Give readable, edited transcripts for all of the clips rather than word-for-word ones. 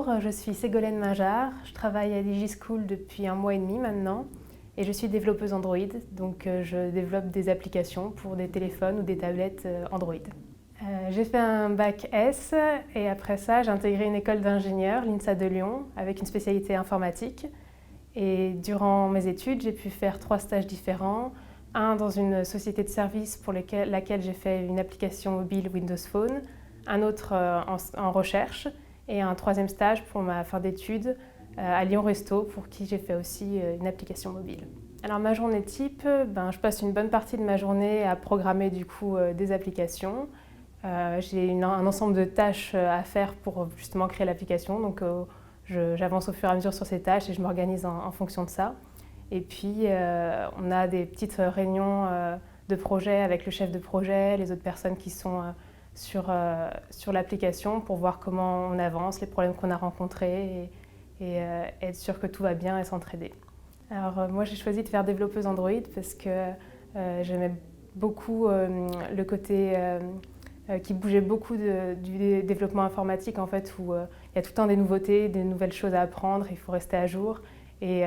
Bonjour, je suis Ségolène Mingeard, je travaille à DigiSchool depuis 1 mois et demi maintenant et je suis développeuse Android, donc je développe des applications pour des téléphones ou des tablettes Android. J'ai fait un bac S et après ça j'ai intégré une école d'ingénieur, l'INSA de Lyon, avec une spécialité informatique. Et durant mes études, j'ai pu faire 3 stages différents. Un dans une société de services pour laquelle j'ai fait une application mobile Windows Phone, un autre en recherche et un 3e stage pour ma fin d'études à Lyon Resto pour qui j'ai fait aussi une application mobile. Alors ma journée type, je passe une bonne partie de ma journée à programmer du coup des applications. J'ai un ensemble de tâches à faire pour justement créer l'application, donc j'avance au fur et à mesure sur ces tâches et je m'organise en fonction de ça. Et puis on a des petites réunions de projet avec le chef de projet, les autres personnes qui sont sur l'application pour voir comment on avance, les problèmes qu'on a rencontrés et être sûr que tout va bien et s'entraider. Alors moi j'ai choisi de faire développeuse Android parce que j'aimais beaucoup le côté qui bougeait beaucoup du développement informatique en fait, où il y a tout le temps des nouveautés, des nouvelles choses à apprendre, il faut rester à jour. Et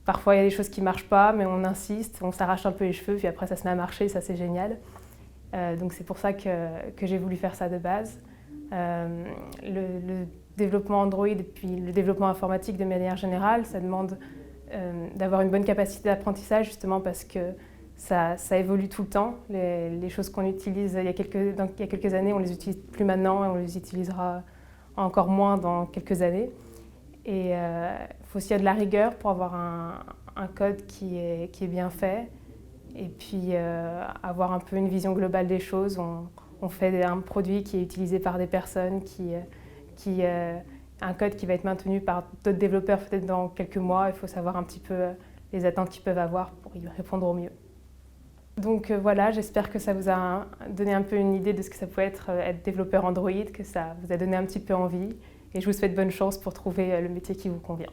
parfois il y a des choses qui ne marchent pas, mais on insiste, on s'arrache un peu les cheveux, puis après ça se met à marcher, ça c'est génial. Donc c'est pour ça que j'ai voulu faire ça de base. Le développement Android et puis le développement informatique de manière générale, ça demande d'avoir une bonne capacité d'apprentissage justement parce que ça évolue tout le temps. Les choses qu'on utilise il y a quelques années, on ne les utilise plus maintenant et on les utilisera encore moins dans quelques années. Et il faut aussi avoir de la rigueur pour avoir un code qui est bien fait. Et puis avoir un peu une vision globale des choses. On fait un produit qui est utilisé par des personnes, un code qui va être maintenu par d'autres développeurs peut-être dans quelques mois. Il faut savoir un petit peu les attentes qu'ils peuvent avoir pour y répondre au mieux. Donc voilà, j'espère que ça vous a donné un peu une idée de ce que ça peut être développeur Android, que ça vous a donné un petit peu envie. Et je vous souhaite bonne chance pour trouver le métier qui vous convient.